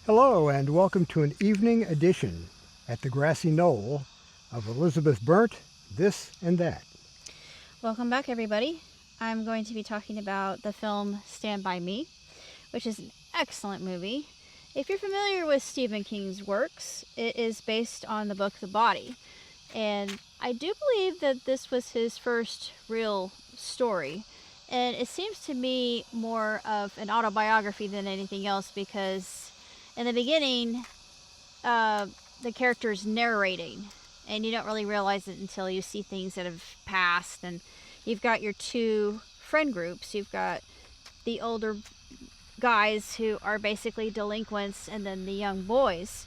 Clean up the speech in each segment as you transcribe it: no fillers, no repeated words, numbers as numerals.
Hello, and welcome to an evening edition at the Grassy Knoll of Elizabeth Burnt, This and That. Welcome back, everybody. I'm going to be talking about the film Stand By Me, which is an excellent movie. If you're familiar with Stephen King's works, it is based on the book The Body. And I do believe that this was his first real story. And it seems to me more of an autobiography than anything else because in the beginning, the character's narrating, and you don't really realize it until you see things that have passed. And you've got your two friend groups. You've got the older guys who are basically delinquents, and then the young boys.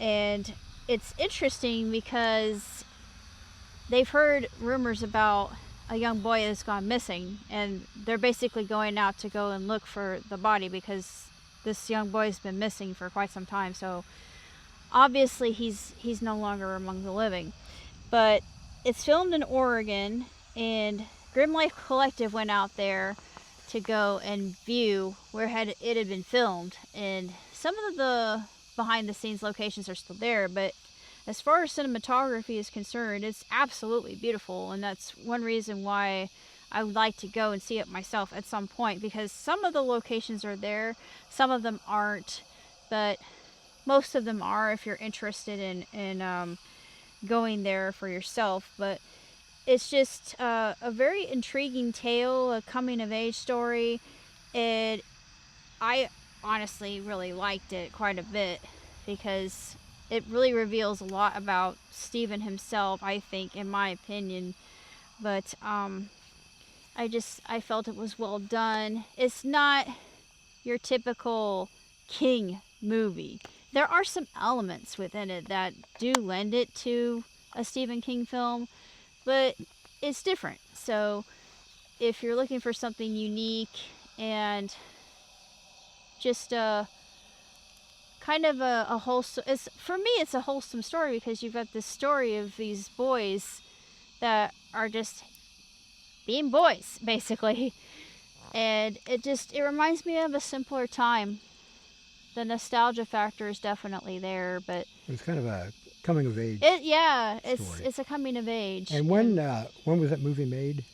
And it's interesting because they've heard rumors about a young boy that's gone missing, and they're basically going out to go and look for the body because this young boy's been missing for quite some time. So obviously he's no longer among the living. But it's filmed in Oregon, and Grim Life Collective went out there to go and view where it had been filmed. And some of the behind the scenes locations are still there, but as far as cinematography is concerned, it's absolutely beautiful. And that's one reason why I would like to go and see it myself at some point, because some of the locations are there, some of them aren't, but most of them are if you're interested in going there for yourself. But it's just a very intriguing tale, a coming of age story, and I honestly really liked it quite a bit because it really reveals a lot about Stephen himself, I think, in my opinion. But I felt it was well done. It's not your typical King movie. There are some elements within it that do lend it to a Stephen King film, but it's different. So if you're looking for something unique and just a kind of a wholesome, for me it's a wholesome story because you've got this story of these boys that are just being boys basically, and it reminds me of a simpler time. The nostalgia factor is definitely there, but It's kind of a coming of age story. it's a coming of age. And when was that movie made?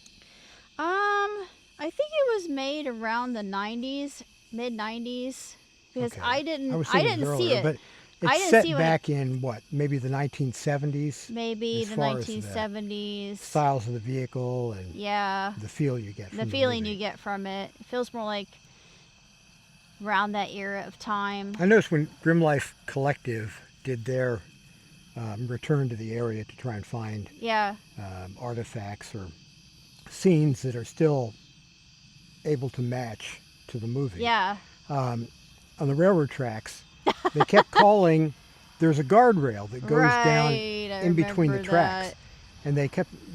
I think it was made around the 90s, mid 90s, because Okay. I didn't earlier, see it. but I it's didn't set see back in what, maybe the 1970s, maybe as the far as 1970s. styles of the vehicle and Yeah, the feel you get from the the feeling movie. you get from it. It feels more like around that era of time. I noticed when Grim Life Collective did their return to the area to try and find Yeah, artifacts or scenes that are still able to match to the movie. yeah, On the railroad tracks, they kept calling. There's a guardrail that goes down right. I in between the remember tracks, that. and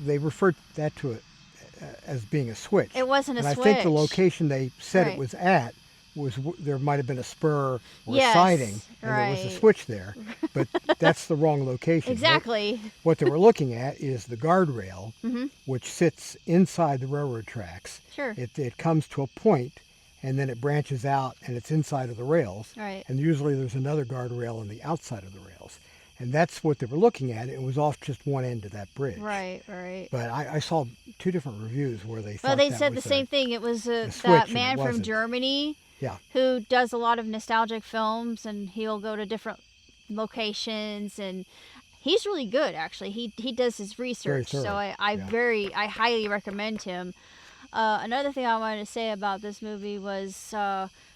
they referred that to it as being a switch. It wasn't a and I switch. think the location they said Right. it was at was there might have been a spur or Yes, a siding, and there was a right. switch there, but that's the wrong location. Exactly. What they were looking at is the guardrail, Mm-hmm. which sits inside the railroad tracks. Sure. It comes to a point, and then it branches out, and it's inside of the rails. Right. And usually there's another guardrail on the outside of the rails. And that's what they were looking at. It was off just one end of that bridge. Right, right. But I saw two different reviews where they thought Well, they that said the was same thing. It was switch, that and man it from wasn't. Germany Yeah. who does a lot of nostalgic films, and he'll go to different locations, and he's really good actually. He does his research, Very so thorough. I highly recommend him. Another thing I wanted to say about this movie was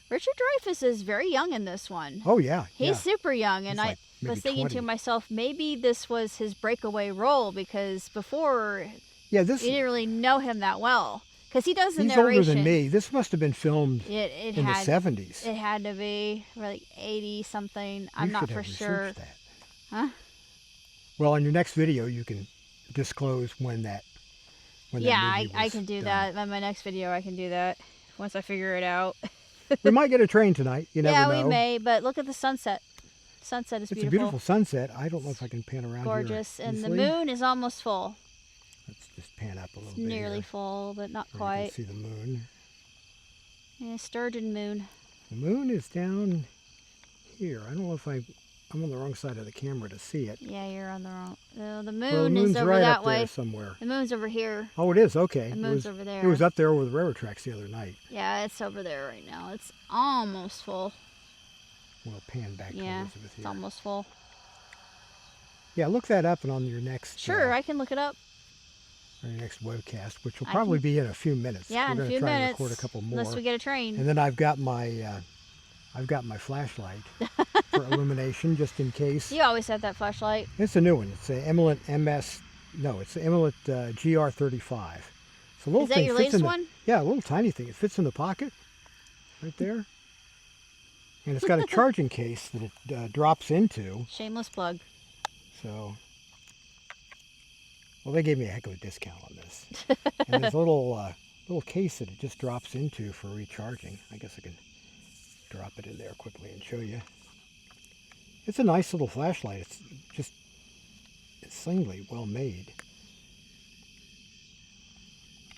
Richard Dreyfuss is very young in this one. Oh, yeah. He's super young, and He's I like maybe was thinking 20. to myself, maybe this was his breakaway role because before Yeah, you didn't really know him that well. Because he does the he's narration. older than me. This must have been filmed It in had the 70s. It had to be like 80 something. I'm You not should for have sure. researched that. Huh? Well, on your next video, you can disclose when that movie I was can do done. that. In my next video, I can do that once I figure it out. We might get a train tonight. You never know. Yeah, we may. But look at the sunset. Sunset is It's beautiful. a beautiful sunset. I don't know if I can pan around Gorgeous, here and the easily. moon is almost full. Let's just pan up a little It's bit nearly here. full, but not Where you quite. can see the moon. Yeah, sturgeon moon. The moon is down here. I don't know if I'm on the wrong side of the camera to see it. Yeah, you're on the wrong. The Well, moon the moon's is over right that up there way. somewhere. The moon's over here. Oh, it is? Okay. The moon's over there. It was up there over the railroad tracks the other night. Yeah, it's over there right now. It's almost full. We'll pan back to Yeah, Elizabeth it's here. almost full. Yeah, look that up and on your next Sure, I can look it up. your next webcast, which will I probably can- be in a few minutes. Yeah, We're in a gonna few try minutes. and record a couple more. Unless we get a train. And then I've got my flashlight for illumination, just in case. You always have that flashlight. It's a new one. It's a Eminent MS. No, it's the Eminent GR35. It's a little Is that thing. your fits in latest the- one? Yeah, a little tiny thing. It fits in the pocket, right there. And it's got a charging case that it drops into. Shameless plug. So, well, they gave me a heck of a discount on this. And there's a little case that it just drops into for recharging. I guess I can drop it in there quickly and show you. It's a nice little flashlight. It's just insanely well made.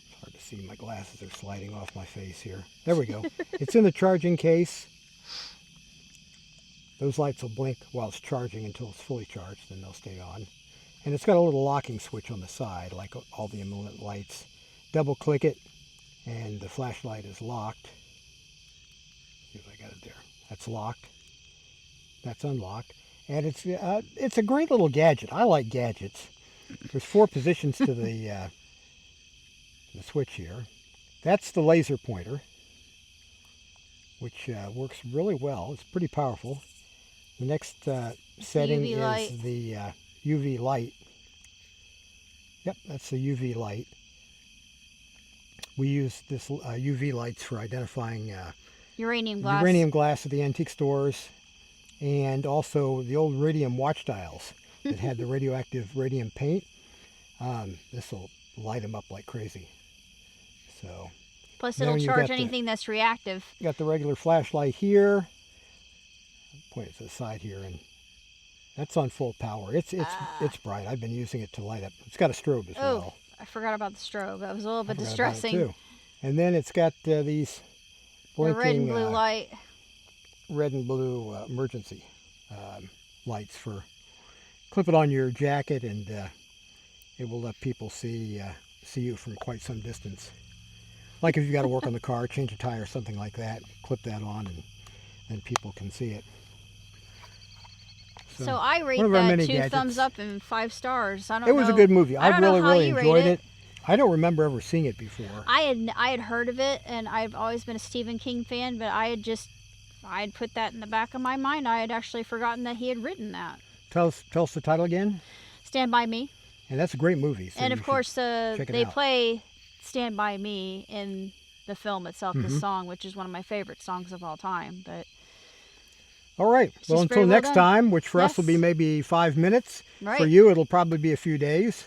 It's hard to see. My glasses are sliding off my face here. There we go. It's in the charging case. Those lights will blink while it's charging until it's fully charged, then they'll stay on. And it's got a little locking switch on the side, like all the Eminent lights. Double click it, and the flashlight is locked. See if I got it there. That's locked. That's unlocked. And it's a great little gadget. I like gadgets. There's 4 positions to the switch here. That's the laser pointer, which works really well. It's pretty powerful. The next setting UV is light. the UV light. Yep, that's the UV light. We use this UV lights for identifying Uranium glass. uranium glass at the antique stores, and also the old radium watch dials that had the radioactive radium paint. This will light them up like crazy. So, Plus, then it'll you charge got anything that's reactive. you got the regular flashlight here. Point it to the side here, and that's on full power. It's bright. I've been using it to light up. It's got a strobe as Oh, well. I forgot about the strobe. That was a little I bit forgot about it, distressing. too. And then it's got these The blinking red and blue light. red and blue emergency lights for clip it on your jacket, and it will let people see you from quite some distance. Like if you got to work on the car, change a tire, something like that, clip that on, and then people can see it. So I rate one of our that many 2 gadgets. thumbs up and 5 stars. I don't It was know. a good movie. I I don't know really, how really you rate enjoyed it. it. I don't remember ever seeing it before. I had heard of it, and I've always been a Stephen King fan, but I had put that in the back of my mind. I had actually forgotten that he had written that. Tell us the title again. Stand By Me. And that's a great movie. So And you of should course, check it they out. play Stand By Me in the film itself, Mm-hmm. the song, which is one of my favorite songs of all time. But All right. It's Well, just until very well next done. time, which for us will be Yes. maybe 5 minutes. Right. For you, it'll probably be a few days.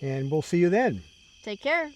And we'll see you then. Take care.